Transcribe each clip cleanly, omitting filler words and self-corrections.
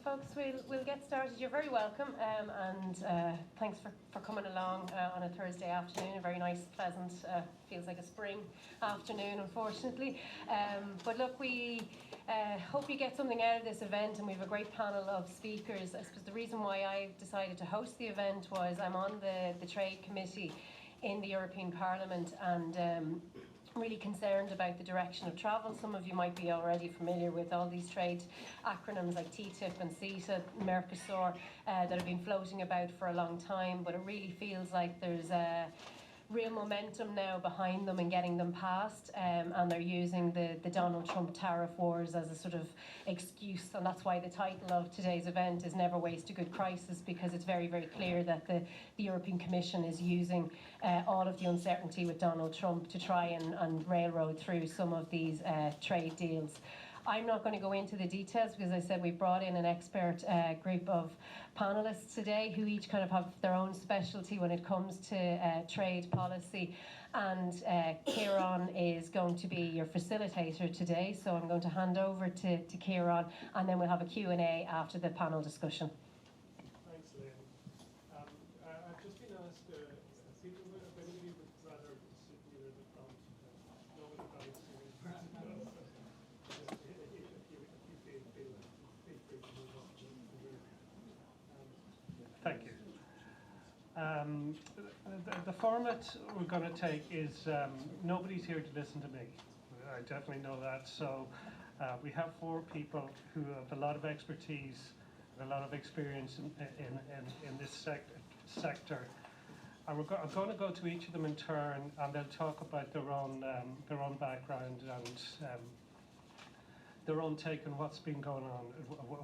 Folks, we'll get started. You're very welcome, and thanks for coming along on a Thursday afternoon. A very nice, pleasant, feels like a spring afternoon, unfortunately. But look, we hope you get something out of this event, and we have a great panel of speakers. I suppose the reason why I decided to host the event was I'm on the Trade Committee in the European Parliament, and really concerned about the direction of travel. Some of you might be already familiar with all these trade acronyms like TTIP and CETA, Mercosur, that have been floating about for a long time, but it really feels like there's real momentum now behind them and getting them passed, and they're using the Donald Trump tariff wars as a sort of excuse, and that's why the title of today's event is Never Waste a Good Crisis, because it's very, very clear that the European Commission is using all of the uncertainty with Donald Trump to try and railroad through some of these trade deals. I'm not going to go into the details because I said we brought in an expert group of panellists today who each kind of have their own specialty when it comes to trade policy, and Kieran is going to be your facilitator today, so I'm going to hand over to Kieran, and then we'll have a Q&A after the panel discussion. Thanks, Lynn. I've just been asked, people if anybody would rather sit near the front, nobody got it, Thank you. The format we're going to take is nobody's here to listen to me. I definitely know that. So we have four people who have a lot of expertise and a lot of experience in this sector. And I'm going to go to each of them in turn, and they'll talk about their own background and their own take on what's been going on,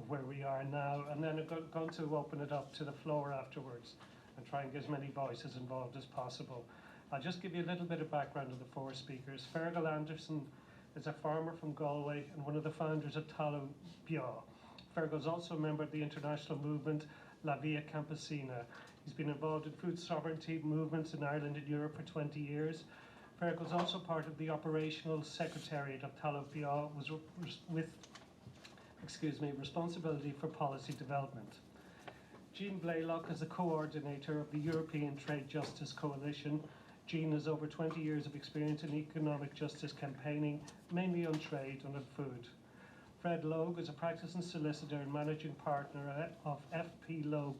where we are now, and then I'm going to open it up to the floor afterwards and try and get as many voices involved as possible. I'll just give you a little bit of background of the four speakers. Fergal Anderson is a farmer from Galway and one of the founders of Talamh Beá. Fergal is also a member of the international movement La Via Campesina. He's been involved in food sovereignty movements in Ireland and Europe for 20 years. Fergal is also part of the operational secretariat of Talamh Beá, with responsibility for policy development. Jean Blaylock is a coordinator of the European Trade Justice Coalition. Jean has over 20 years of experience in economic justice campaigning, mainly on trade and on food. Fred Logue is a practicing solicitor and managing partner of FP Logue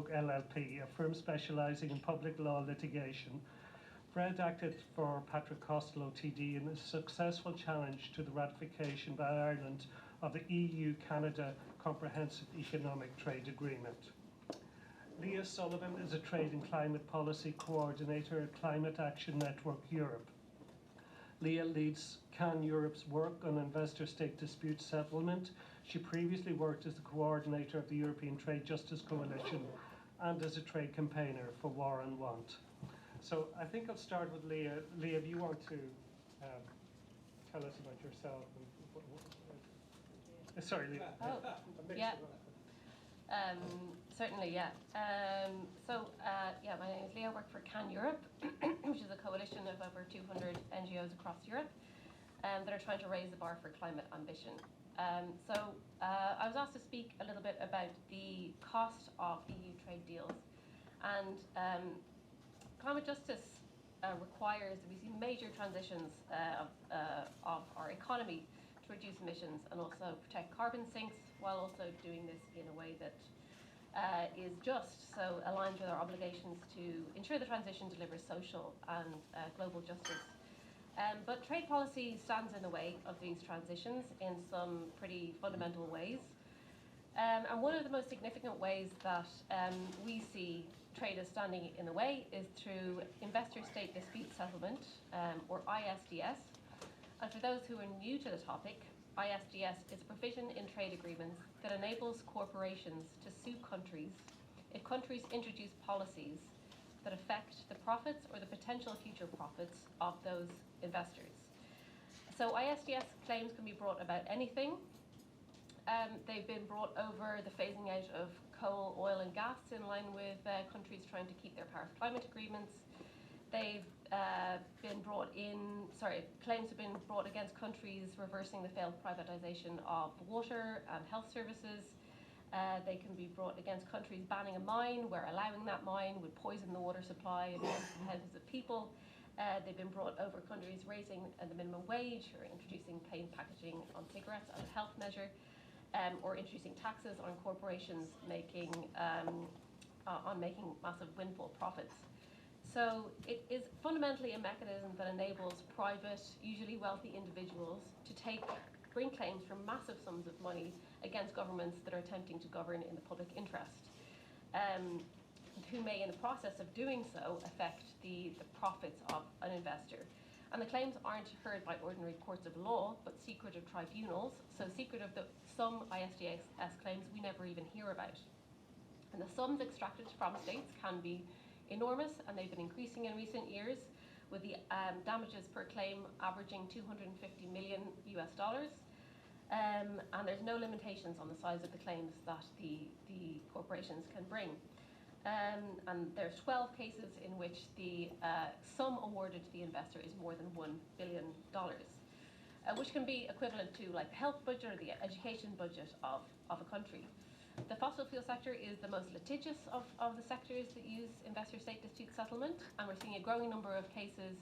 LLP, a firm specialising in public law litigation. Fred acted for Patrick Costello TD in a successful challenge to the ratification by Ireland of the EU-Canada Comprehensive Economic Trade Agreement. Leah Sullivan is a Trade and Climate Policy Coordinator at Climate Action Network Europe. Leah leads CAN Europe's work on investor-state dispute settlement. She previously worked as the coordinator of the European Trade Justice Coalition and as a trade campaigner for War on Want. So I think I'll start with Leah. Leah, if you want to tell us about yourself. Sorry, Leah. Oh, yeah. Certainly, yeah. My name is Leah. I work for CAN Europe, which is a coalition of over 200 NGOs across Europe that are trying to raise the bar for climate ambition. I was asked to speak a little bit about the cost of EU trade deals, and climate justice requires that we see major transitions of our economy to reduce emissions and also protect carbon sinks, while also doing this in a way that is just, so aligned with our obligations to ensure the transition delivers social and global justice. But trade policy stands in the way of these transitions in some pretty fundamental ways. And one of the most significant ways that we see trade as standing in the way is through investor-state dispute settlement, or ISDS. And for those who are new to the topic, ISDS is a provision in trade agreements that enables corporations to sue countries if countries introduce policies that affect the profits or the potential future profits of those investors. So ISDS claims can be brought about anything. They've been brought over the phasing out of coal, oil and gas in line with countries trying to keep their Paris climate agreements. They've claims have been brought against countries reversing the failed privatisation of water and health services. They can be brought against countries banning a mine, where allowing that mine would poison the water supply and thousands of people. They've been brought over countries raising the minimum wage, or introducing plain packaging on cigarettes as a health measure, or introducing taxes on corporations making massive windfall profits. So it is fundamentally a mechanism that enables private, usually wealthy individuals to bring claims for massive sums of money against governments that are attempting to govern in the public interest, who may, in the process of doing so, affect the profits of an investor. And the claims aren't heard by ordinary courts of law, but secretive tribunals, so secretive that some ISDS claims we never even hear about. And the sums extracted from states can be enormous, and they've been increasing in recent years, with the damages per claim averaging $250 million US. And there's no limitations on the size of the claims that the corporations can bring. And there's 12 cases in which the sum awarded to the investor is more than $1 billion, which can be equivalent to like the health budget or the education budget of a country. The fossil fuel sector is the most litigious of the sectors that use investor-state dispute settlement, and we're seeing a growing number of cases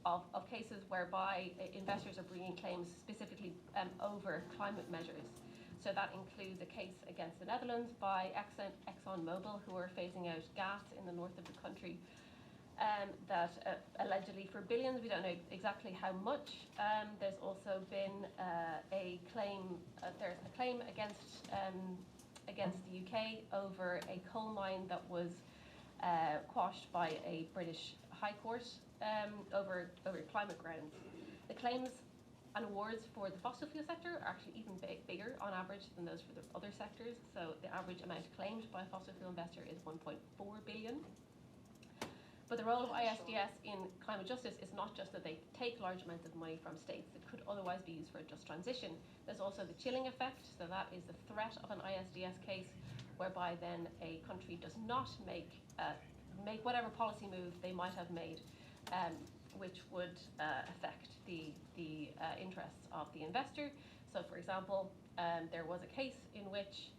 of cases whereby investors are bringing claims specifically over climate measures. So that includes a case against the Netherlands by ExxonMobil, who are phasing out gas in the north of the country, that allegedly for billions, we don't know exactly how much. There's also been a claim against the UK over a coal mine that was quashed by a British High Court over climate grounds. The claims and awards for the fossil fuel sector are actually even bigger on average than those for the other sectors. So the average amount claimed by a fossil fuel investor is 1.4 billion. But the role of ISDS in climate justice is not just that they take large amounts of money from states that could otherwise be used for a just transition. There's also the chilling effect. So that is the threat of an ISDS case, whereby then a country does not make whatever policy move they might have made, which would affect the interests of the investor. So, for example, there was a case in which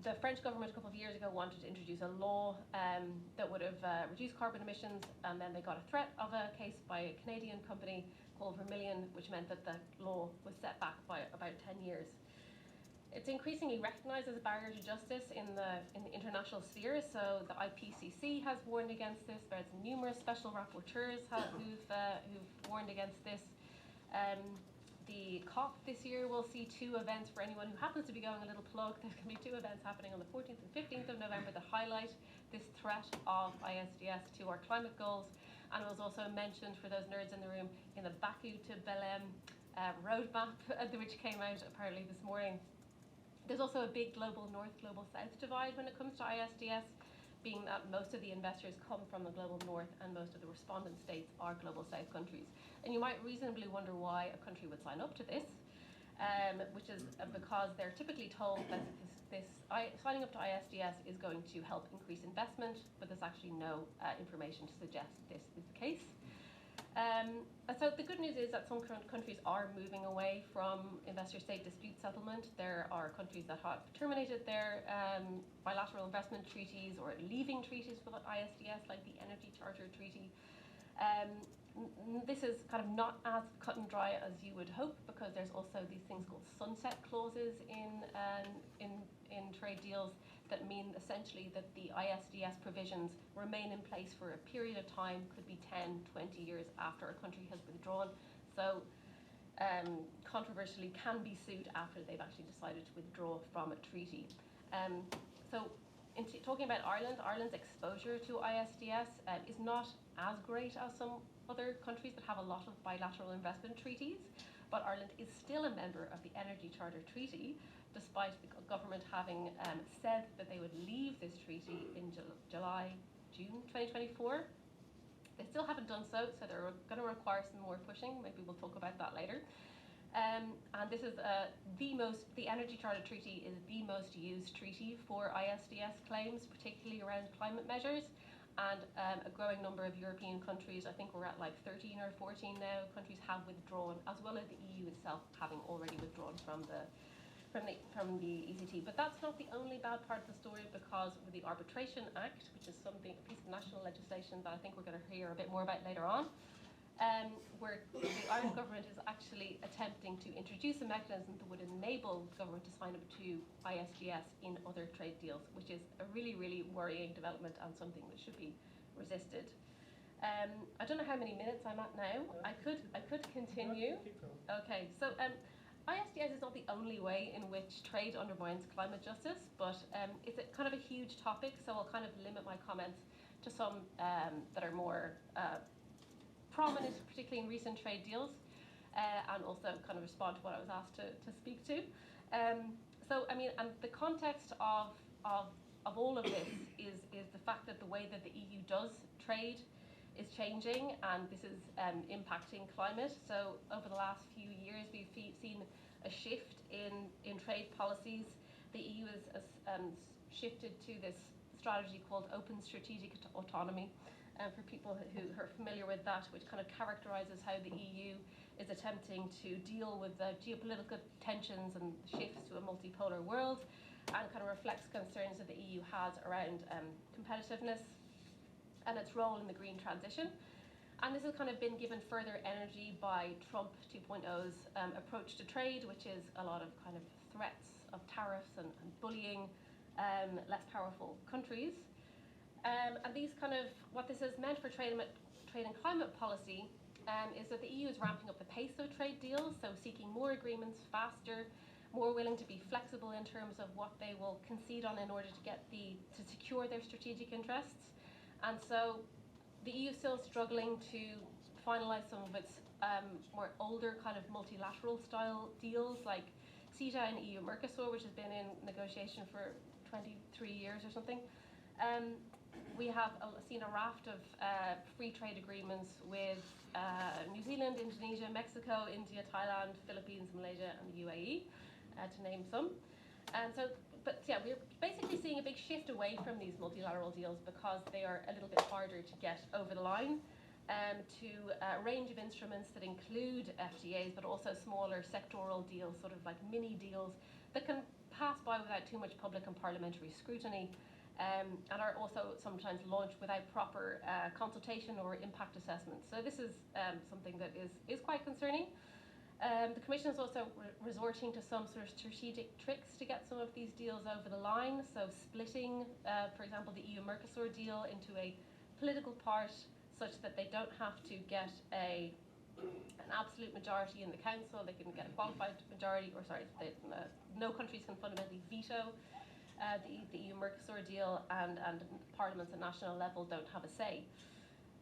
the French government a couple of years ago wanted to introduce a law that would have reduced carbon emissions, and then they got a threat of a case by a Canadian company called Vermilion, which meant that the law was set back by about 10 years. It's increasingly recognised as a barrier to justice in the international sphere. So the IPCC has warned against this. There's numerous special rapporteurs who've warned against this. The COP this year will see 2 events for anyone who happens to be going. A little plug. There's going to be 2 events happening on the 14th and 15th of November that highlight this threat of ISDS to our climate goals. And it was also mentioned, for those nerds in the room, in the Baku to Belém roadmap, which came out apparently this morning. There's also a big global north, global south divide when it comes to ISDS, being that most of the investors come from the global north and most of the respondent states are global south countries. And you might reasonably wonder why a country would sign up to this, which is because they're typically told that signing up to ISDS is going to help increase investment, but there's actually no information to suggest this is the case. So the good news is that some countries are moving away from investor-state dispute settlement. There are countries that have terminated their bilateral investment treaties or leaving treaties with ISDS, like the Energy Charter Treaty. This is kind of not as cut and dry as you would hope, because there's also these things called sunset clauses in trade deals that mean essentially that the ISDS provisions remain in place for a period of time, could be 10, 20 years after a country has withdrawn. So controversially can be sued after they've actually decided to withdraw from a treaty. So talking about Ireland, Ireland's exposure to ISDS is not as great as some other countries that have a lot of bilateral investment treaties, but Ireland is still a member of the Energy Charter Treaty, despite the government having said that they would leave this treaty in June 2024. They still haven't done so, so they're going to require some more pushing. Maybe we'll talk about that later. And this is the Energy Charter Treaty is the most used treaty for ISDS claims, particularly around climate measures. and a growing number of European countries, I think we're at like 13 or 14 now, countries have withdrawn, as well as the EU itself having already withdrawn from the ECT. But that's not the only bad part of the story, because with the Arbitration Act, which is something, a piece of national legislation that I think we're going to hear a bit more about later on, where the Irish government is actually attempting to introduce a mechanism that would enable the government to sign up to ISDS in other trade deals, which is a really, really worrying development and something that should be resisted. I don't know how many minutes I'm at now. I could continue. Okay, so ISDS is not the only way in which trade undermines climate justice, but it's a kind of a huge topic, so I'll kind of limit my comments to some that are more prominent, particularly in recent trade deals, and also kind of respond to what I was asked to speak to. So, I mean, and the context of all of this is the fact that the way that the EU does trade is changing, and this is impacting climate. So over the last few years, we've seen a shift in trade policies. The EU has shifted to this strategy called open strategic autonomy. For people who are familiar with that, which kind of characterises how the EU is attempting to deal with the geopolitical tensions and shifts to a multipolar world, and kind of reflects concerns that the EU has around competitiveness and its role in the green transition. And this has kind of been given further energy by Trump 2.0's approach to trade, which is a lot of kind of threats of tariffs and bullying less powerful countries. And these kind of, what this has meant for trade and climate policy is that the EU is ramping up the pace of trade deals, so seeking more agreements faster, more willing to be flexible in terms of what they will concede on in order to secure their strategic interests. And so the EU is still struggling to finalise some of its more older kind of multilateral style deals like CETA and EU-Mercosur, which has been in negotiation for 23 years or something. We have seen a raft of free trade agreements with New Zealand, Indonesia, Mexico, India, Thailand, Philippines, Malaysia, and the UAE, to name some. And so, but yeah, we're basically seeing a big shift away from these multilateral deals because they are a little bit harder to get over the line, to a range of instruments that include FTAs, but also smaller sectoral deals, sort of like mini deals that can pass by without too much public and parliamentary scrutiny. And are also sometimes launched without proper consultation or impact assessment. So this is something that is quite concerning. The Commission is also resorting to some sort of strategic tricks to get some of these deals over the line. So splitting, for example, the EU-Mercosur deal into a political part such that they don't have to get an absolute majority in the Council. They can get a qualified majority, or sorry, no countries can fundamentally veto the EU-Mercosur deal, and parliaments at national level don't have a say.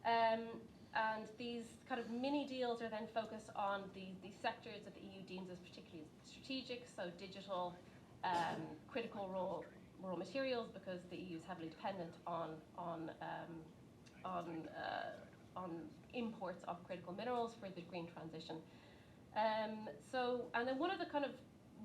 And these kind of mini deals are then focused on the sectors that the EU deems as particularly strategic, so digital, critical raw materials, because the EU is heavily dependent on imports of critical minerals for the green transition. And then one of the kind of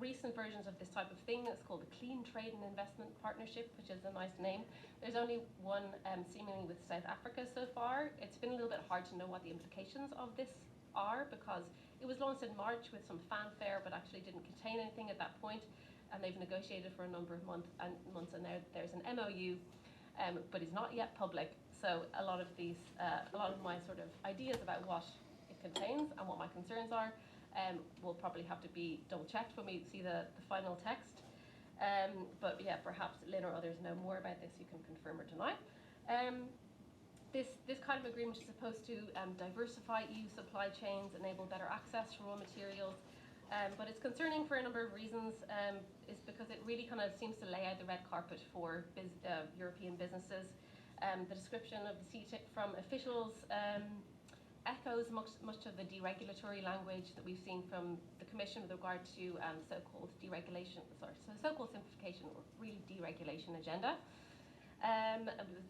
recent versions of this type of thing is called the Clean Trade and Investment Partnership, which is a nice name. There's only one seemingly with South Africa so far. It's been a little bit hard to know what the implications of this are, because it was launched in March with some fanfare but actually didn't contain anything at that point, and they've negotiated for a number of months, and now there's an MOU, but it's not yet public. So a lot of my sort of ideas about what it contains and what my concerns are will probably have to be double checked when we see the final text. But yeah, perhaps Lynn or others know more about this. You can confirm or deny. This kind of agreement is supposed to diversify EU supply chains, enable better access to raw materials. But it's concerning for a number of reasons. It's because it really kind of seems to lay out the red carpet for European businesses. The description of the CTIC from officials echoes much of the deregulatory language that we've seen from the Commission with regard to so-called simplification or really deregulation agenda.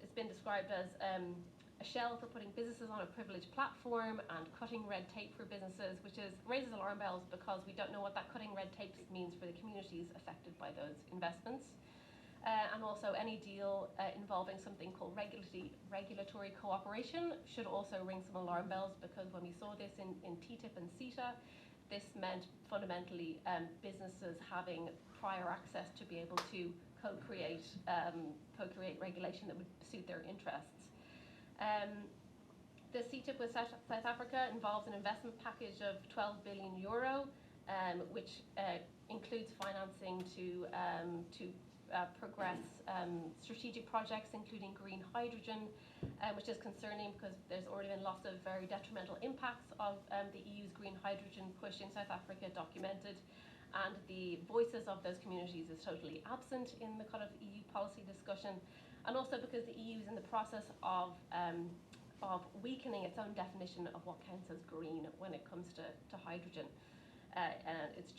It's been described as a shell for putting businesses on a privileged platform and cutting red tape for businesses, which raises alarm bells because we don't know what that cutting red tape means for the communities affected by those investments. and also any deal involving something called regulatory cooperation should also ring some alarm bells, because when we saw this in TTIP and CETA, this meant fundamentally businesses having prior access to be able to co-create regulation that would suit their interests. The CETA with South Africa involves an investment package of €12 billion, which includes financing to progress strategic projects, including green hydrogen, which is concerning because there's already been lots of very detrimental impacts of the EU's green hydrogen push in South Africa documented, and the voices of those communities is totally absent in the kind of EU policy discussion, and also because the EU is in the process of weakening its own definition of what counts as green when it comes to hydrogen. And it's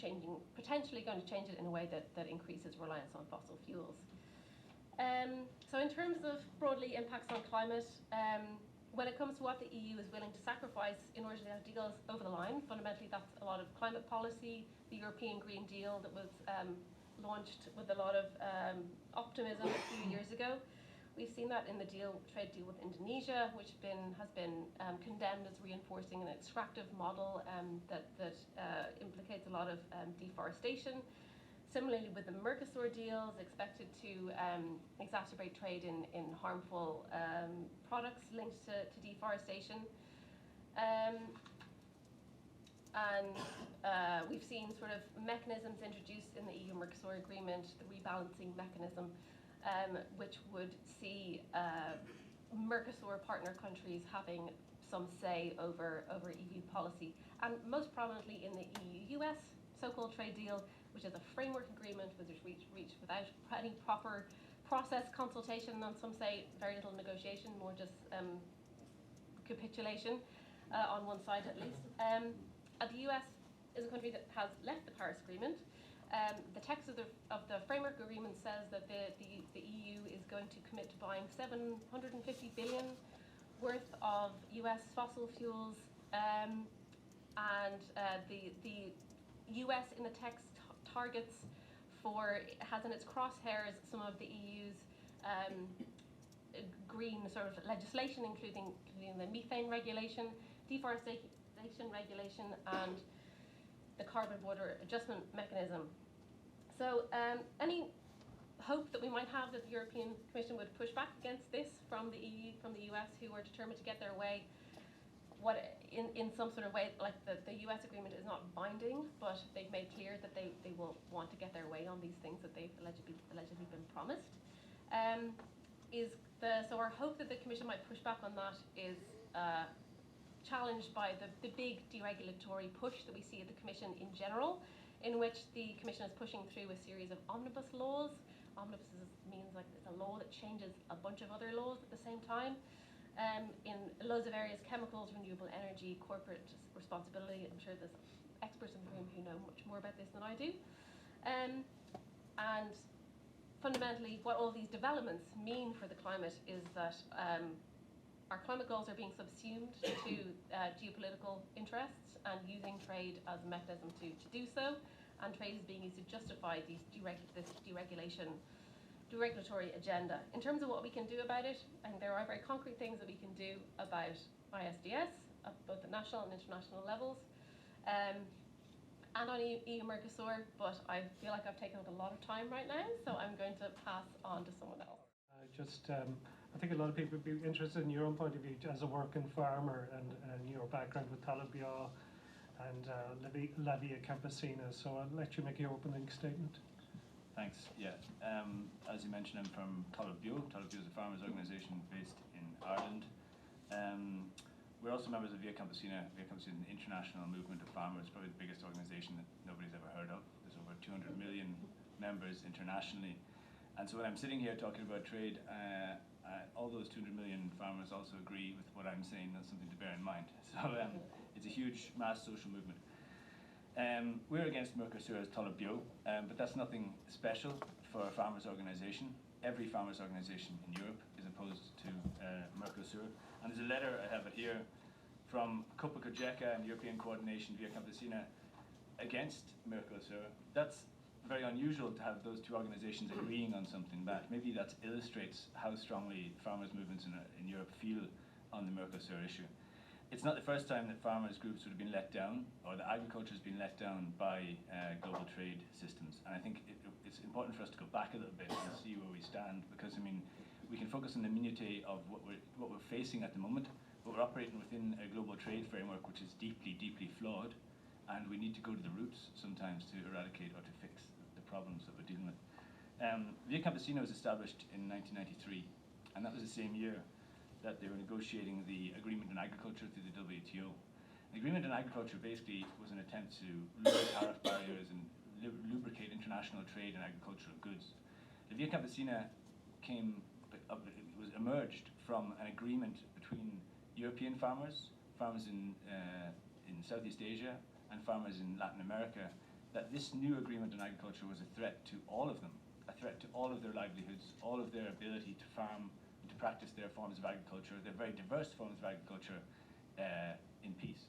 potentially going to change it in a way that increases reliance on fossil fuels. So in terms of broadly impacts on climate, when it comes to what the EU is willing to sacrifice in order to get deals over the line, fundamentally that's a lot of climate policy, the European Green Deal that was launched with a lot of optimism a few years ago. We've seen that in the trade deal with Indonesia, which has been condemned as reinforcing an extractive model that implicates a lot of deforestation. Similarly, with the Mercosur deals, expected to exacerbate trade in harmful products linked to deforestation. We've seen sort of mechanisms introduced in the EU-Mercosur agreement, the rebalancing mechanism, which would see Mercosur partner countries having some say over EU policy, and most prominently in the EU-US so-called trade deal, which is a framework agreement which was reached without any proper process, consultation, and some say very little negotiation, more just capitulation on one side at least. The US is a country that has left the Paris Agreement. The text of the framework agreement says that the EU is going to commit to buying $750 billion worth of US fossil fuels, and the US in the text has in its crosshairs some of the EU's green sort of legislation, including the methane regulation, deforestation regulation, and the carbon border adjustment mechanism. So any hope that we might have that the European Commission would push back against this from the EU, from the US, who are determined to get their way, in some sort of way, like the US agreement is not binding, but they've made clear that they will want to get their way on these things that they've allegedly been promised. So our hope that the Commission might push back on that is challenged by the big deregulatory push that we see at the Commission in general, in which the Commission is pushing through a series of omnibus laws. Omnibus means like it's a law that changes a bunch of other laws at the same time, in loads of areas: chemicals, renewable energy, corporate responsibility. I'm sure there's experts in the room who know much more about this than I do. And fundamentally, what all these developments mean for the climate is that our climate goals are being subsumed to geopolitical interests and using trade as a mechanism to do so, and trade is being used to justify this deregulatory agenda. In terms of what we can do about it, I think there are very concrete things that we can do about ISDS at both the national and international levels, and on EU-Mercosur, but I feel like I've taken up a lot of time right now, so I'm going to pass on to someone else. I think a lot of people would be interested in your own point of view as a working farmer and your background with Talabia and La Via Campesina. So I'll let you make your opening statement. Thanks. Yeah. As you mentioned, I'm from Talabio. Talabio is a farmers' organisation based in Ireland. We're also members of Via Campesina. Via Campesina is an international movement of farmers, probably the biggest organisation that nobody's ever heard of. There's over 200 million members internationally. And so when I'm sitting here talking about trade, all those 200 million farmers also agree with what I'm saying. That's something to bear in mind. So it's a huge mass social movement. We're against Mercosur as Talabio, but that's nothing special for a farmers' organisation. Every farmers' organisation in Europe is opposed to Mercosur. And there's a letter, I have it here, from Copa Cogeca and European Coordination Via Campesina against Mercosur. That's very unusual to have those two organisations agreeing on something that maybe that illustrates how strongly farmers' movements in Europe feel on the Mercosur issue. It's not the first time that farmers' groups would have been let down, or that agriculture has been let down by global trade systems. And I think it's important for us to go back a little bit and see where we stand, because I mean, we can focus on the minutiae of what we're facing at the moment, but we're operating within a global trade framework which is deeply, deeply flawed, and we need to go to the roots sometimes to eradicate or to fix the problems that we're dealing with. Via Campesina was established in 1993, and that was the same year that they were negotiating the agreement on agriculture through the WTO. The agreement on agriculture basically was an attempt to lower tariff barriers and lubricate international trade in agricultural goods. The Via Campesina emerged from an agreement between European farmers, farmers in Southeast Asia, and farmers in Latin America, that this new agreement on agriculture was a threat to all of them, a threat to all of their livelihoods, all of their ability to farm, to practice their forms of agriculture, their very diverse forms of agriculture, in peace.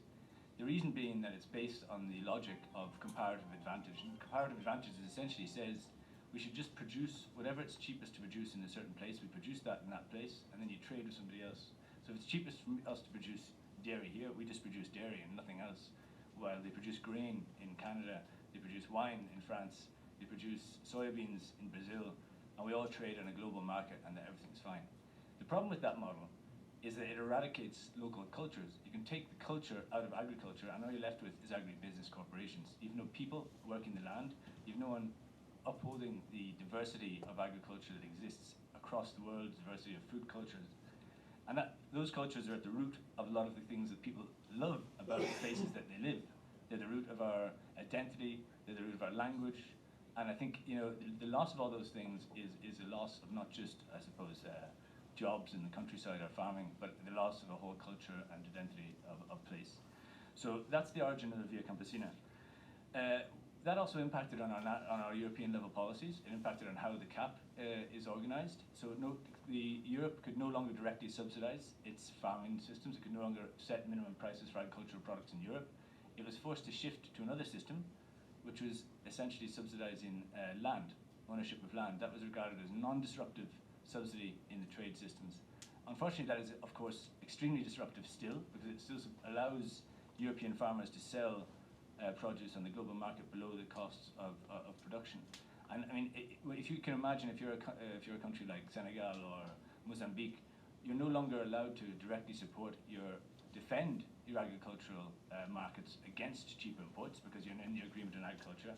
The reason being that it's based on the logic of comparative advantage. And comparative advantage essentially says we should just produce whatever it's cheapest to produce in a certain place, we produce that in that place, and then you trade with somebody else. So if it's cheapest for us to produce dairy here, we just produce dairy and nothing else. While they produce grain in Canada, they produce wine in France, they produce soybeans in Brazil, and we all trade on a global market and that everything's fine. The problem with that model is that it eradicates local cultures. You can take the culture out of agriculture, and all you're left with is agribusiness corporations. You've no people working the land, you've no one upholding the diversity of agriculture that exists across the world, diversity of food cultures. And those cultures are at the root of a lot of the things that people love about the places that they live. They're the root of our identity, they're the root of our language, and I think the loss of all those things is a loss of not just, I suppose, jobs in the countryside or farming, but the loss of a whole culture and identity of place. So that's the origin of the Via Campesina. That also impacted on our European level policies. It impacted on how the CAP is organised. So Europe could no longer directly subsidise its farming systems. It could no longer set minimum prices for agricultural products in Europe. It was forced to shift to another system, which was essentially subsidising land, ownership of land. That was regarded as non-disruptive subsidy in the trade systems. Unfortunately, that is, of course, extremely disruptive still, because it still allows European farmers to sell produce on the global market below the costs of production. And I mean, if you can imagine, if you're a country like Senegal or Mozambique, you're no longer allowed to directly defend your agricultural markets against cheap imports, because you're in the agreement on agriculture,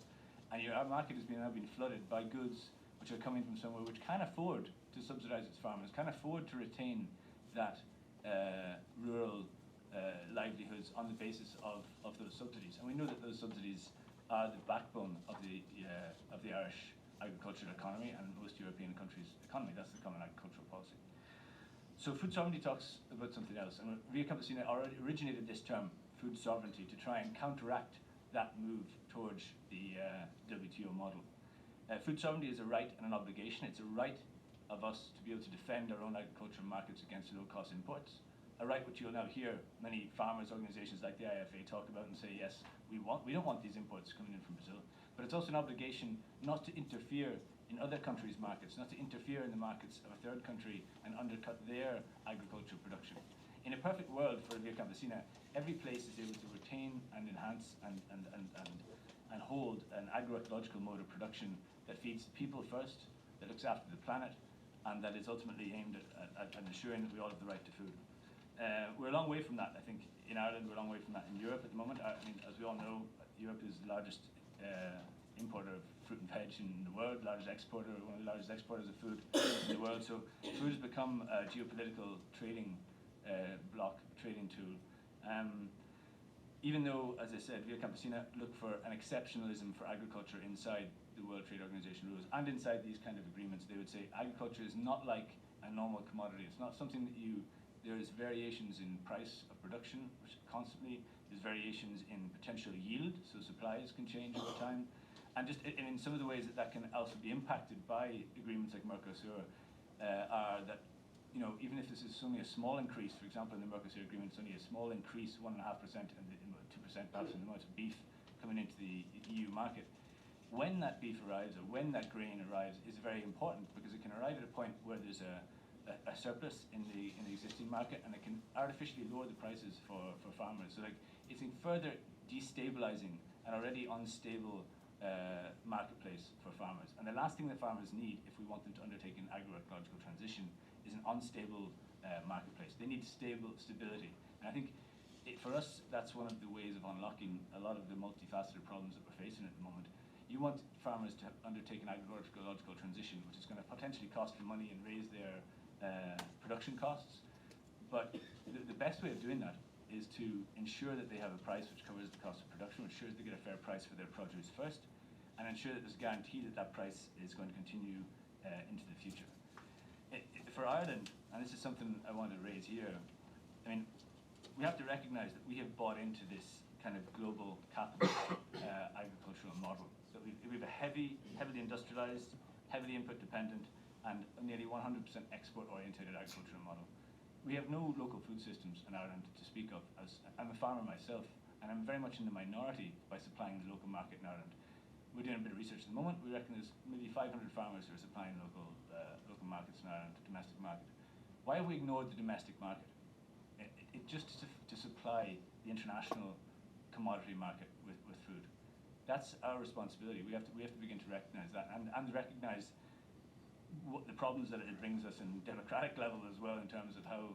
and your market has now been flooded by goods which are coming from somewhere which can afford to subsidise its farmers, can afford to retain that rural livelihoods on the basis of those subsidies. And we know that those subsidies are the backbone of the Irish agricultural economy and most European countries' economy. That's the common agricultural policy. So food sovereignty talks about something else, and Via Campesina already originated this term, food sovereignty, to try and counteract that move towards the WTO model. Food sovereignty is a right and an obligation. It's a right of us to be able to defend our own agricultural markets against low-cost imports, a right which you'll now hear many farmers' organisations like the IFA talk about and say, yes, we don't want these imports coming in from Brazil, but it's also an obligation not to interfere in other countries' markets, not to interfere in the markets of a third country and undercut their agricultural production. In a perfect world for Via Campesina, every place is able to retain and enhance and hold an agroecological mode of production that feeds people first, that looks after the planet, and that is ultimately aimed at ensuring that we all have the right to food. We're a long way from that, I think. In Ireland, we're a long way from that. In Europe at the moment, I mean, as we all know, Europe is the largest importer of fruit and veg in the world, largest exporter, one of the largest exporters of food in the world. So food has become a geopolitical trading bloc, trading tool. Even though, as I said, Via Campesina look for an exceptionalism for agriculture inside the World Trade Organization rules and inside these kind of agreements, they would say agriculture is not like a normal commodity. It's not something that there's variations in price of production, which constantly, there's variations in potential yield, so supplies can change over time. And in some of the ways that can also be impacted by agreements like Mercosur are that, even if this is only a small increase, for example, in the Mercosur agreement, it's only a small increase, 1.5% and 2% perhaps in the amount of beef coming into the EU market. when that beef arrives or when that grain arrives is very important, because it can arrive at a point where there's a surplus in the existing market, and it can artificially lower the prices for farmers. So like, it's in further destabilizing an already unstable marketplace for farmers. And the last thing that farmers need, if we want them to undertake an agroecological transition, is an unstable marketplace. They need stability. And I think for us, that's one of the ways of unlocking a lot of the multifaceted problems that we're facing at the moment. You want farmers to undertake an agroecological transition, which is going to potentially cost them money and raise their production costs. But the best way of doing that is to ensure that they have a price which covers the cost of production, ensures they get a fair price for their produce first, and ensure that there's a guarantee that that price is going to continue into the future. For Ireland, and this is something I want to raise here, I mean, we have to recognise that we have bought into this kind of global capitalist agricultural model. So we have a heavily industrialised, heavily input dependent, and nearly 100% export oriented agricultural model. We have no local food systems in Ireland to speak of. As I'm a farmer myself, and I'm very much in the minority by supplying the local market in Ireland. We're doing a bit of research at the moment. We reckon there's maybe 500 farmers who are supplying local markets in Ireland, the domestic market. Why have we ignored the domestic market? It just to supply the international commodity market with food. That's our responsibility. We have to begin to recognise that, and recognise what the problems that it brings us in democratic level as well, in terms of how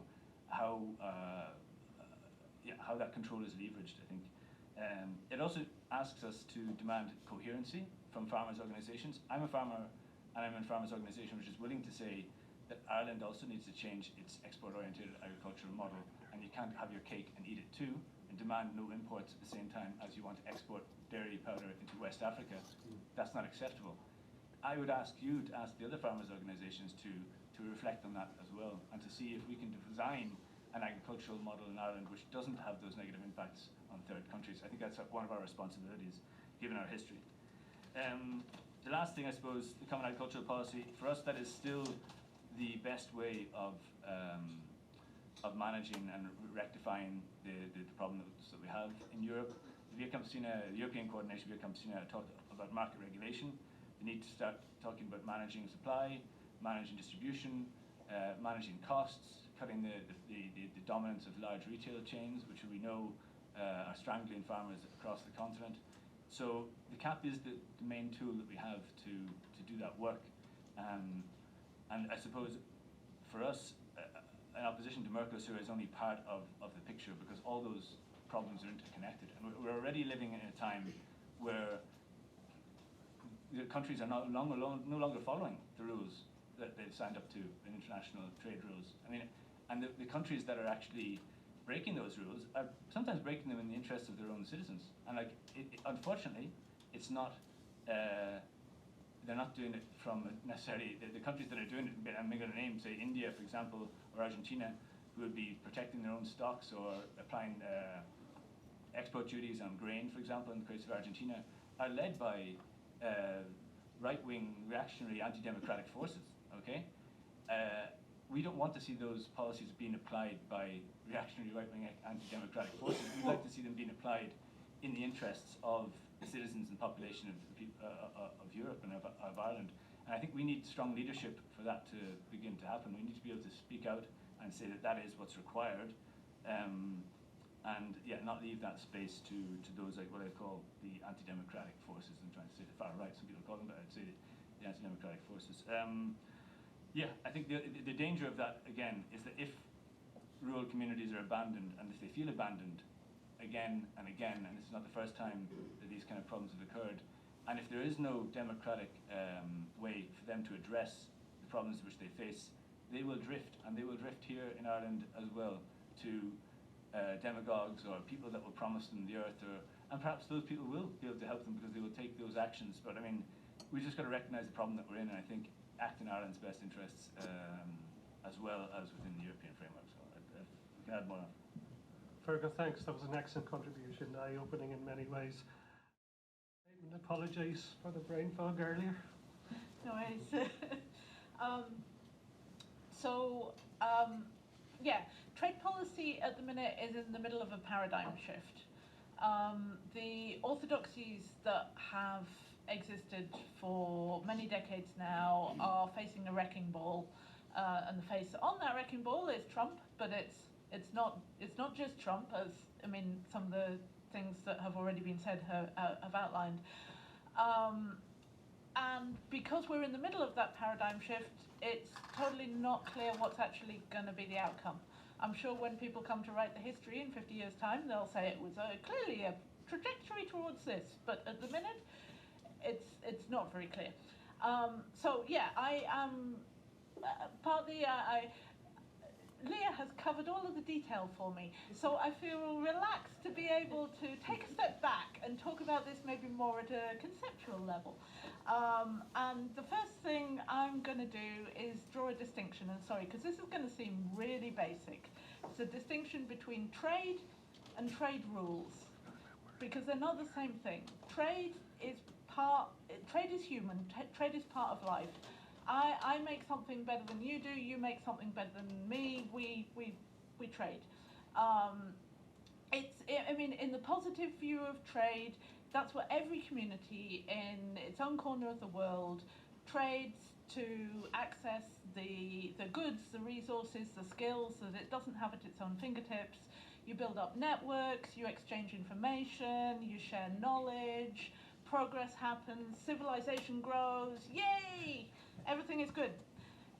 that control is leveraged. I think it also asks us to demand coherency from farmers' organisations. I'm a farmer, and I'm in a farmers' organisation which is willing to say that Ireland also needs to change its export-oriented agricultural model, and you can't have your cake and eat it too, and demand no imports at the same time as you want to export dairy powder into West Africa. That's not acceptable. I would ask you to ask the other farmers' organisations to reflect on that as well, and to see if we can design an agricultural model in Ireland which doesn't have those negative impacts on third countries. I think that's one of our responsibilities, given our history. The last thing, I suppose, the Common Agricultural Policy, for us that is still the best way of managing and rectifying the problems that we have in Europe. The European Coordination Via Campesina talked about market regulation. We need to start talking about managing supply, managing distribution, managing costs, cutting the dominance of large retail chains, which we know are strangling farmers across the continent. So the CAP is the main tool that we have to do that work. And I suppose for us, an opposition to Mercosur is only part of the picture, because all those problems are interconnected. And we're already living in a time where the countries are no longer following the rules that they've signed up to, in international trade rules. I mean, and the countries that are actually breaking those rules are sometimes breaking them in the interests of their own citizens. And like, unfortunately, it's not. They're not doing it from necessarily the countries that are doing it. I'm going to name, say, India, for example, or Argentina, who would be protecting their own stocks or applying export duties on grain, for example, in the case of Argentina, are led by right-wing, reactionary, anti-democratic forces. Okay, we don't want to see those policies being applied by reactionary, right-wing, anti-democratic forces. We'd like to see them being applied in the interests of the citizens and population of Europe and of Ireland. And I think we need strong leadership for that to begin to happen. We need to be able to speak out and say that that is what's required, and not leave that space to those, like what I call the anti-democratic forces. I'm trying to say the far right, some people call them, but I'd say the anti-democratic forces. I think the danger of that, again, is that if rural communities are abandoned, and if they feel abandoned again and again, and this is not the first time that these kind of problems have occurred, and if there is no democratic way for them to address the problems which they face, they will drift, and they will drift here in Ireland as well to demagogues or people that will promise them the earth, and perhaps those people will be able to help them because they will take those actions. But I mean, we've just got to recognise the problem that we're in, and I think act in Ireland's best interests as well as within the European framework. So we can add more. Fergal, thanks. That was an excellent contribution, eye-opening in many ways. I apologise for the brain fog earlier. No worries. Trade policy at the minute is in the middle of a paradigm shift. The orthodoxies that have existed for many decades now are facing a wrecking ball, and the face on that wrecking ball is Trump, but it's not just Trump, as I mean some of the things that have already been said have outlined. And because we're in the middle of that paradigm shift, it's totally not clear what's actually going to be the outcome. I'm sure when people come to write the history in 50 years' time, they'll say it was clearly a trajectory towards this, but at the minute, it's not very clear. So yeah, I am partly Leah has covered all of the detail for me, so I feel relaxed to be able to take a step back and talk about this maybe more at a conceptual level. And the first thing I'm going to do is draw a distinction, and sorry, because this is going to seem really basic. It's a distinction between trade and trade rules, because they're not the same thing. Trade is human, trade is part of life. I make something better than you do, you make something better than me, we trade. I mean, in the positive view of trade, that's what every community in its own corner of the world trades to access the goods, the resources, the skills that it doesn't have at its own fingertips. You build up networks, you exchange information, you share knowledge, progress happens, civilization grows, yay! Everything is good.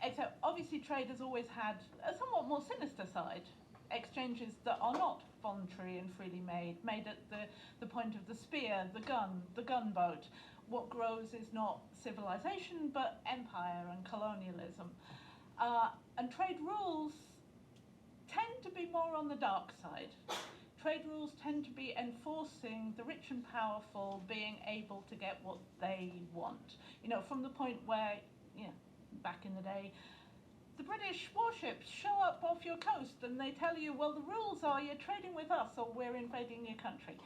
Except obviously trade has always had a somewhat more sinister side. Exchanges that are not voluntary and freely made at the point of the spear, the gunboat. What grows is not civilization, but empire and colonialism. And trade rules tend to be more on the dark side. Trade rules tend to be enforcing the rich and powerful being able to get what they want. You know, from the point where, you know, back in the day, the British warships show up off your coast and they tell you, well, the rules are you're trading with us or we're invading your country.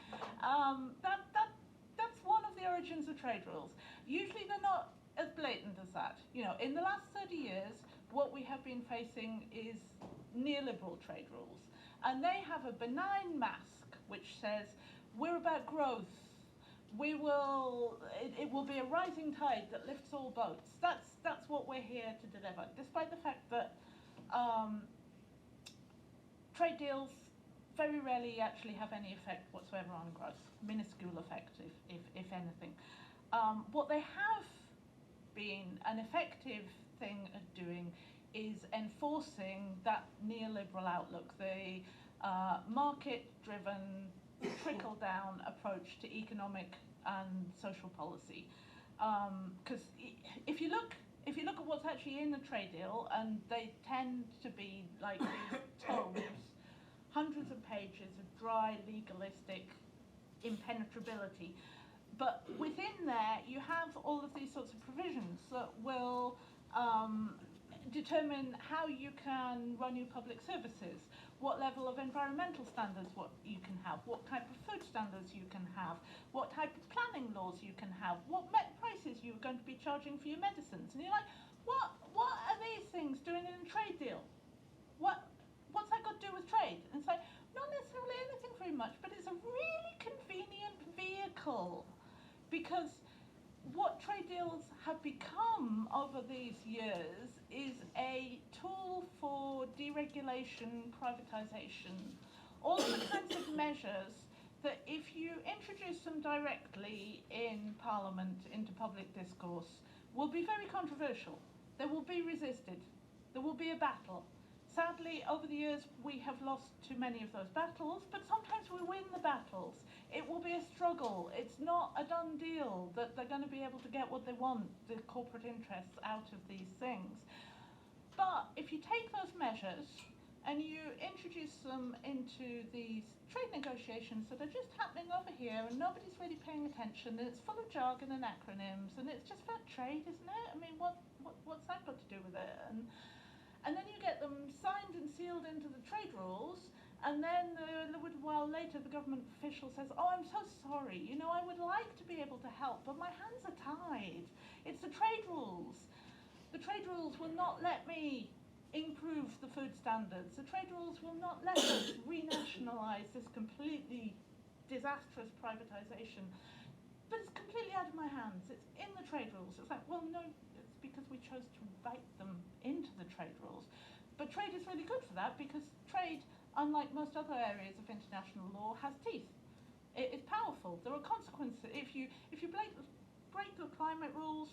That's one of the origins of trade rules. Usually they're not as blatant as that. You know, in the last 30 years, what we have been facing is neoliberal trade rules. And they have a benign mask which says, we're about growth. It will be a rising tide that lifts all boats. That's what we're here to deliver, despite the fact that trade deals very rarely actually have any effect whatsoever on growth, minuscule effect, if anything. What they have been an effective thing at doing is enforcing that neoliberal outlook, the market-driven, trickle-down approach to economic and social policy. Because if you look at what's actually in the trade deal, and they tend to be like these tomes, hundreds of pages of dry, legalistic impenetrability. But within there, you have all of these sorts of provisions that will determine how you can run your public services, what level of environmental standards you can have, what type of food standards you can have, what type of planning laws you can have, what prices you're going to be charging for your medicines. And you're like, what are these things doing in a trade deal? What's that got to do with trade? And it's like, not necessarily anything very much, but it's a really convenient vehicle, because what trade deals have become over these years is a tool for deregulation, privatization, all of the kinds of measures that if you introduce them directly in Parliament into public discourse will be very controversial. They will be resisted. There will be a battle. Sadly, over the years, we have lost too many of those battles, but sometimes we win the battles. It will be a struggle. It's not a done deal that they're going to be able to get what they want, the corporate interests, out of these things. But if you take those measures and you introduce them into these trade negotiations that are just happening over here and nobody's really paying attention, and it's full of jargon and acronyms, and it's just about trade, isn't it? I mean, what's that got to do with it? And then you get them signed and sealed into the trade rules, and then a little while later the government official says, oh, I'm so sorry, you know, I would like to be able to help, but my hands are tied. It's the trade rules. The trade rules will not let me improve the food standards. The trade rules will not let us renationalise this completely disastrous privatisation. but it's completely out of my hands. It's in the trade rules. It's like, well, no, it's because we chose to write them into the trade rules. But trade is really good for that because trade, unlike most other areas of international law, has teeth. It is powerful. There are consequences. If you break the climate rules,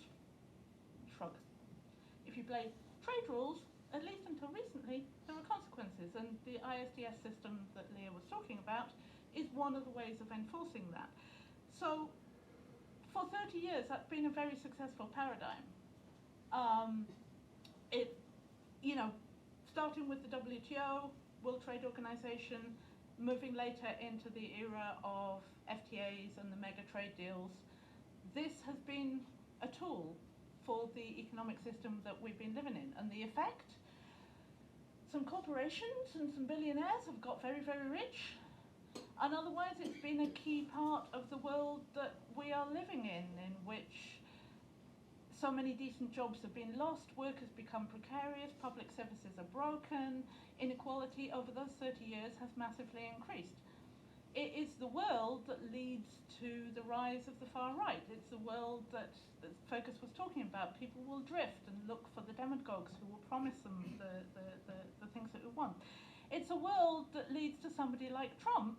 shrug. If you break trade rules, at least until recently, there are consequences. And the ISDS system that Leah was talking about is one of the ways of enforcing that. So for 30 years, that's been a very successful paradigm. Starting with the WTO, World Trade Organization, moving later into the era of FTAs and the mega trade deals, this has been a tool for the economic system that we've been living in. And the effect? Some corporations and some billionaires have got very, very rich. And otherwise, it's been a key part of the world that we are living in which so many decent jobs have been lost, work has become precarious, public services are broken, inequality over those 30 years has massively increased. It is the world that leads to the rise of the far right. It's the world that Focus was talking about. People will drift and look for the demagogues who will promise them the things that we want. It's a world that leads to somebody like Trump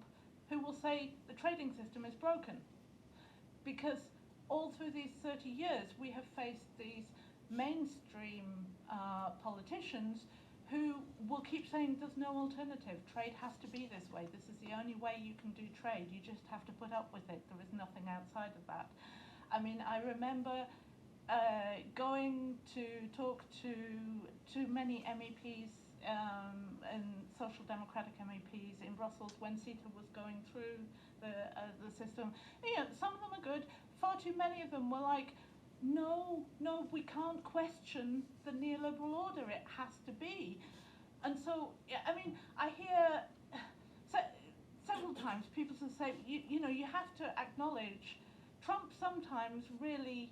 who will say the trading system is broken. Because all through these 30 years, we have faced these mainstream politicians who will keep saying there's no alternative. Trade has to be this way. This is the only way you can do trade. You just have to put up with it. There is nothing outside of that. I mean, I remember going to talk to too many MEPs and social democratic MEPs in Brussels when CETA was going through the system. Some of them are good. Far too many of them were like, no, we can't question the neoliberal order. It has to be. And so, I hear several times people say, you have to acknowledge Trump sometimes really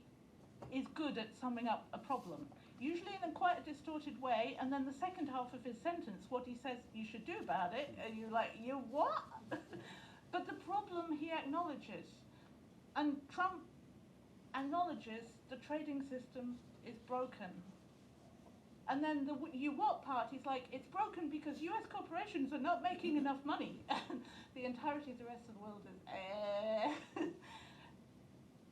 is good at summing up a problem, usually in quite a distorted way, and then the second half of his sentence, what he says you should do about it, and you're like, you what? But the problem he acknowledges, and Trump acknowledges the trading system is broken. And then the you what part, he's like, it's broken because US corporations are not making enough money. And the entirety of the rest of the world is,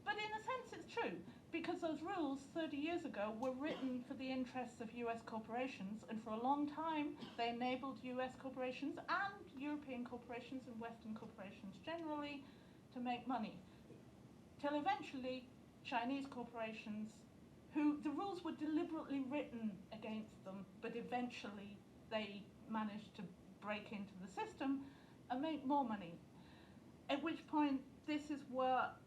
But in a sense it's true, because those rules 30 years ago were written for the interests of US corporations, and for a long time they enabled US corporations and European corporations and Western corporations generally to make money. Till eventually Chinese corporations, who the rules were deliberately written against them, but eventually they managed to break into the system and make more money. At which point, this is what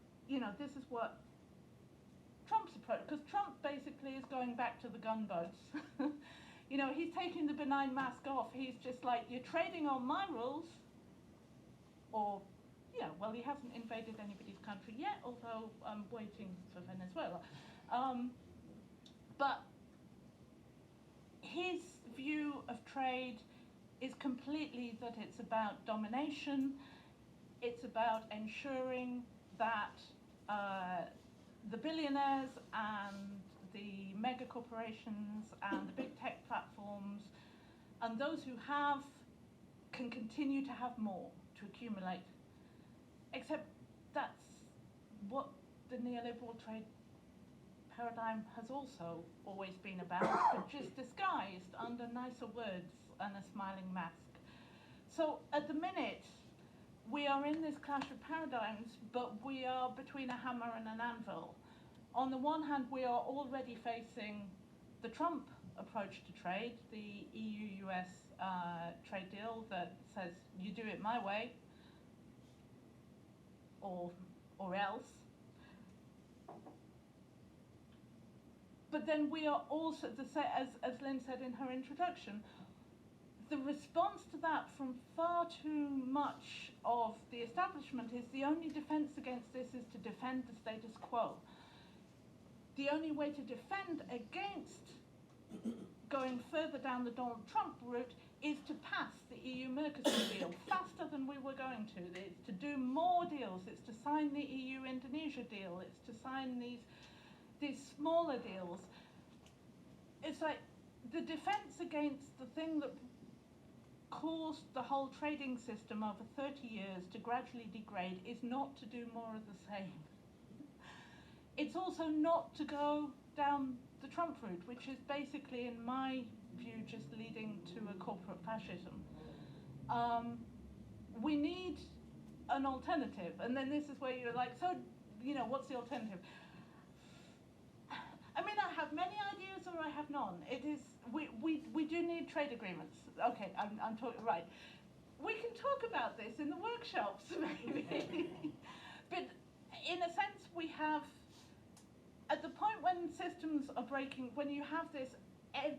Trump's approach, because Trump basically is going back to the gunboats. He's taking the benign mask off. He's just like, you're trading on my rules, or he hasn't invaded anybody's country yet, although I'm waiting for Venezuela. But his view of trade is completely that it's about domination. It's about ensuring that the billionaires and the mega corporations and the big tech platforms and those who have can continue to have more, to accumulate. Except that's what the neoliberal trade paradigm has also always been about, but just disguised under nicer words and a smiling mask. So at the minute, we are in this clash of paradigms, but we are between a hammer and an anvil. On the one hand, we are already facing the Trump approach to trade, the EU-US trade deal that says, you do it my way, or else. But then we are also, as Lynn said in her introduction, the response to that from far too much of the establishment is the only defense against this is to defend the status quo. The only way to defend against going further down the Donald Trump route is to pass the EU-Mercosur deal faster than we were going to. It's to do more deals. It's to sign the EU-Indonesia deal. It's to sign these smaller deals. It's like the defense against the thing that caused the whole trading system over 30 years to gradually degrade is not to do more of the same. It's also not to go down the Trump route, which is basically, in my view, just leading to a corporate fascism. We need an alternative, and then this is where you're like, so, you know, what's the alternative? I mean, I have many ideas, or I have none. It is, we do need trade agreements. Okay, I'm talking, right. We can talk about this in the workshops, maybe. But in a sense, we have, at the point when systems are breaking, when you have this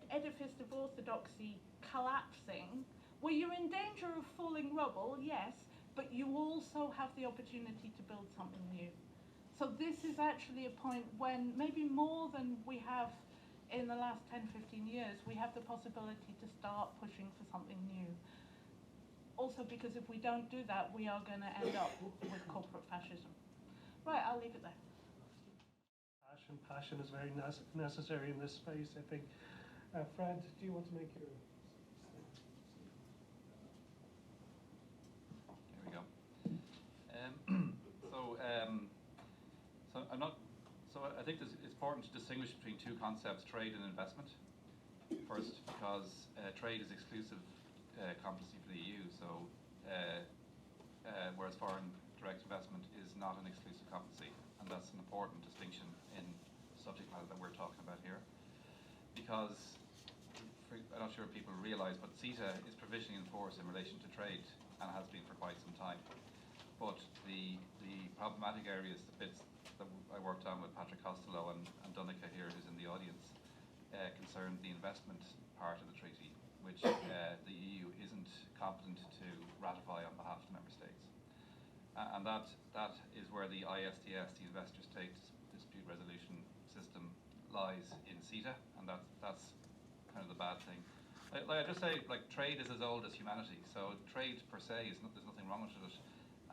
edifice of orthodoxy collapsing, where you're in danger of falling rubble, yes, but you also have the opportunity to build something new. So this is actually a point when, maybe more than we have in the last 10, 15 years, we have the possibility to start pushing for something new. Also because if we don't do that, we are going to end up with corporate fascism. Right, I'll leave it there. Passion is very necessary in this space, I think. Fred, do you want to make your... Here we go. So I think it's important to distinguish between two concepts, trade and investment. First, because trade is exclusive competency for the EU, so whereas foreign direct investment is not an exclusive competency, and that's an important distinction in the subject matter that we're talking about here. Because I'm not sure if people realise, but CETA is provisionally in force in relation to trade and has been for quite some time. But the problematic areas, the bits that I worked on with Patrick Costello and Donica here, who's in the audience, concern the investment part of the treaty, which the EU isn't competent to ratify on behalf of the member states. And that is where the ISDS, the Investor State Dispute Resolution System, lies in CETA, and that's kind of the bad thing. Like I just say, like, trade is as old as humanity, so trade per se is there's nothing wrong with it.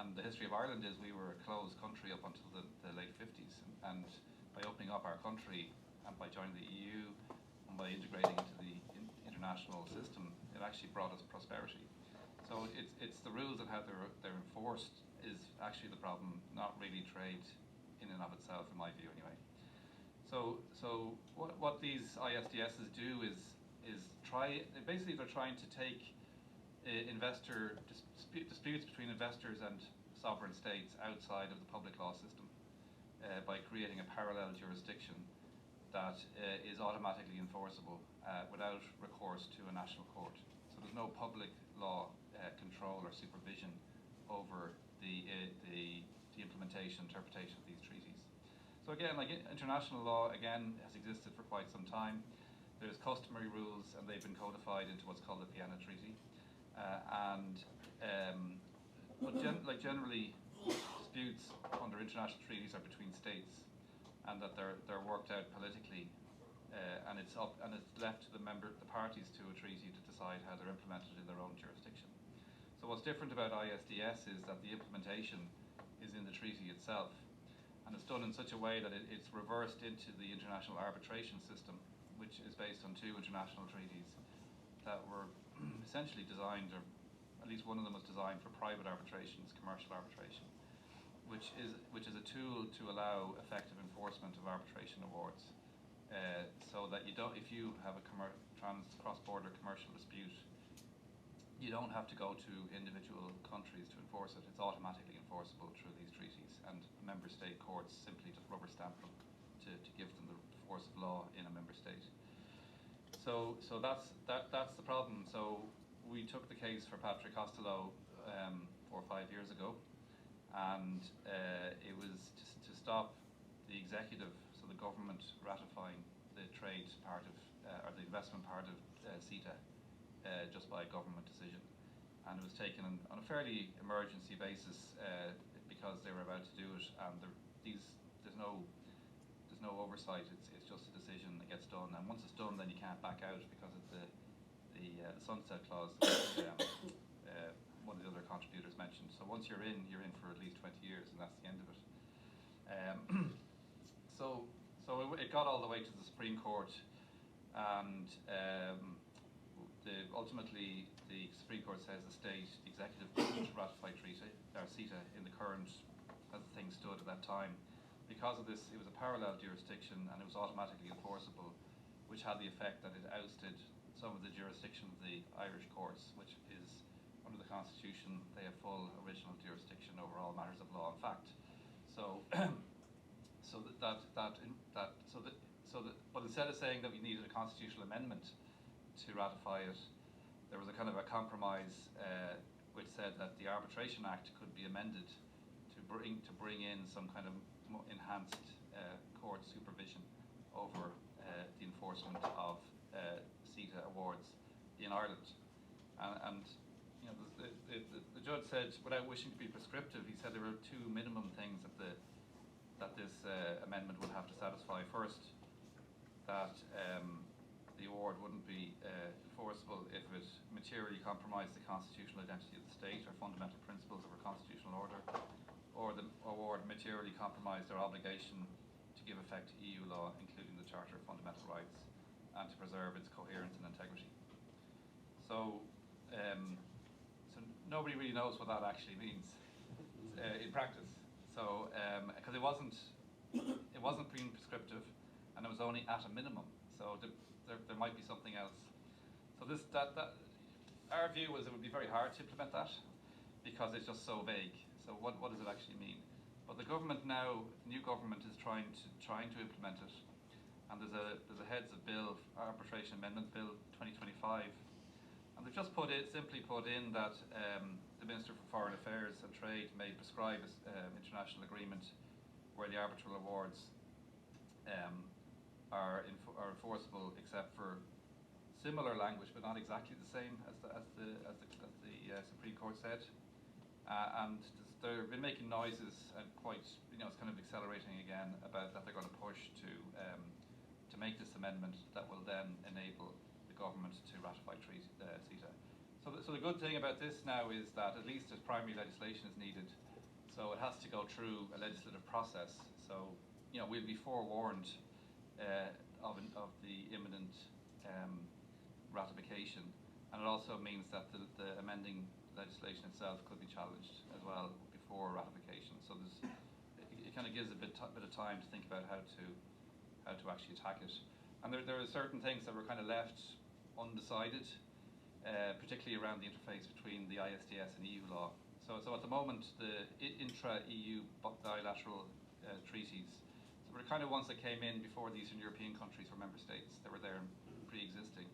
And the history of Ireland is we were a closed country up until the late 50s, and by opening up our country and by joining the EU and by integrating into the international system, it actually brought us prosperity. So it's the rules and how they're enforced is actually the problem, not really trade in and of itself, in my view anyway. So what these ISDSs do is basically they're trying to take investor disputes between investors and sovereign states outside of the public law system by creating a parallel jurisdiction that is automatically enforceable without recourse to a national court. So there's no public law control or supervision over the implementation, interpretation of these treaties. So again, like international law, again, has existed for quite some time. There's customary rules, and they've been codified into what's called the Vienna Treaty. But generally, disputes under international treaties are between states, and that they're worked out politically, and it's left to the parties to a treaty to decide how they're implemented in their own jurisdiction. So what's different about ISDS is that the implementation is in the treaty itself, and it's done in such a way that it's reversed into the international arbitration system, which is based on two international treaties that were essentially designed, or at least one of them was designed for private arbitrations, commercial arbitration, which is a tool to allow effective enforcement of arbitration awards, so that you don't, if you have a cross-border commercial dispute, you don't have to go to individual countries to enforce it. It's automatically enforceable through these treaties, and member state courts simply just rubber stamp them to give them the force of law in a member state. So that's the problem. So we took the case for Patrick Costello 4 or 5 years ago, and it was to stop the executive, so the government, ratifying the trade part of or the investment part of CETA just by a government decision, and it was taken on a fairly emergency basis because they were about to do it, and there's no oversight. It's just a decision that gets done, and once it's done, then you can't back out because of the the sunset clause that one of the other contributors mentioned. So once you're in for at least 20 years, and that's the end of it. So it got all the way to the Supreme Court, and ultimately the Supreme Court says the executive couldn't ratify CETA in the current, as things stood at that time. Because of this, it was a parallel jurisdiction and it was automatically enforceable, which had the effect that it ousted some of the jurisdiction of the Irish courts, which is under the Constitution, they have full original jurisdiction over all matters of law and fact. So, but instead of saying that we needed a constitutional amendment to ratify it, there was a kind of a compromise which said that the Arbitration Act could be amended to bring in some kind of enhanced court supervision over the enforcement of CETA awards in Ireland. And you know, the judge said, without wishing to be prescriptive, he said there were two minimum things that this amendment would have to satisfy. First, that the award wouldn't be enforceable if it materially compromised the constitutional identity of the state or fundamental principles of our constitutional order, or the award materially compromised our obligation to give effect to EU law, including the Charter of Fundamental Rights, and to preserve its coherence and integrity. So nobody really knows what that actually means in practice. So because it wasn't being prescriptive, and it was only at a minimum. So there might be something else. So our view was it would be very hard to implement that because it's just so vague. So what does it actually mean? But the government now, new government, is trying to implement it, and there's a heads of bill, Arbitration Amendment Bill 2025, and they've just simply put in that the Minister for Foreign Affairs and Trade may prescribe international agreement where the arbitral awards are enforceable, except for similar language, but not exactly the same as the Supreme Court said. And they've been making noises and quite, it's kind of accelerating again about that they're going to push to make this amendment that will then enable the government to ratify CETA. So the good thing about this now is that at least as primary legislation is needed, so it has to go through a legislative process. So we'll be forewarned of the imminent ratification, and it also means that the amending legislation itself could be challenged as well before ratification. So it kind of gives a bit of time to think about how to actually attack it. And there are certain things that were kind of left undecided, particularly around the interface between the ISDS and EU law. So at the moment, the intra-EU bilateral treaties, so were kind of ones that came in before the Eastern European countries were member states. They were there pre-existing.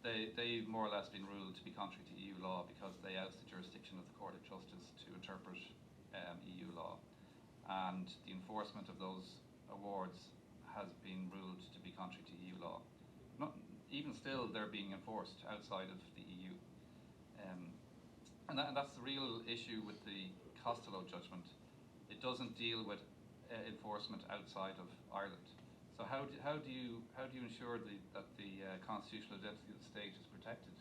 They've more or less been ruled to be contrary to EU law because they oust the jurisdiction of the Court of Justice to interpret EU law, and the enforcement of those awards has been ruled to be contrary to EU law. Even still, they're being enforced outside of the EU, and that's the real issue with the Costello judgment. It doesn't deal with enforcement outside of Ireland. So how do you ensure that the constitutional identity of the state is protected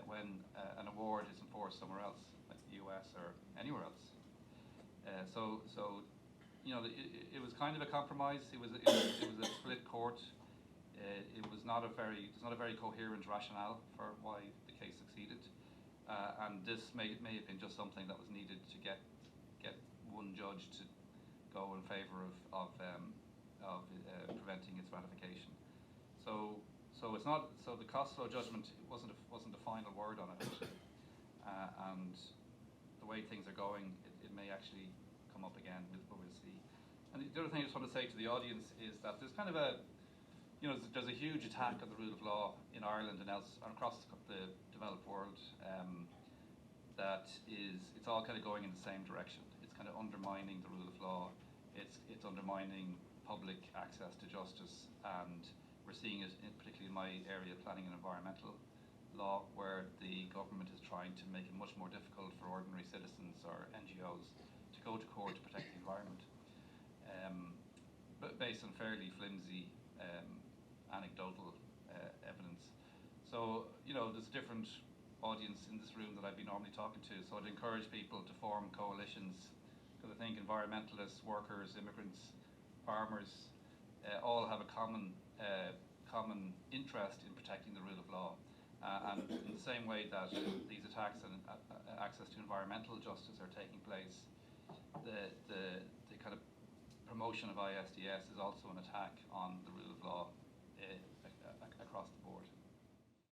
when an award is enforced somewhere else, like the US or anywhere else? It was kind of a compromise. It was a split court. It was not a very coherent rationale for why the case succeeded, and this may have been just something that was needed to get one judge to go in favour of preventing its ratification. So it's not. So the Costello judgment wasn't the final word on it, and the way things are going, it may actually come up again. But we'll see. And the other thing I just want to say to the audience is that there's kind of there's a huge attack on the rule of law in Ireland and across the developed world. It's all kind of going in the same direction. It's kind of undermining the rule of law. It's undermining public access to justice, and we're seeing it particularly in my area, planning and environmental law, where the government is trying to make it much more difficult for ordinary citizens or NGOs to go to court to protect the environment, but based on fairly flimsy anecdotal evidence. So, you know, there's a different audience in this room that I'd be normally talking to, so I'd encourage people to form coalitions, because I think environmentalists, workers, immigrants, farmers, all have a common interest in protecting the rule of law. And in the same way that these attacks on access to environmental justice are taking place, the kind of promotion of ISDS is also an attack on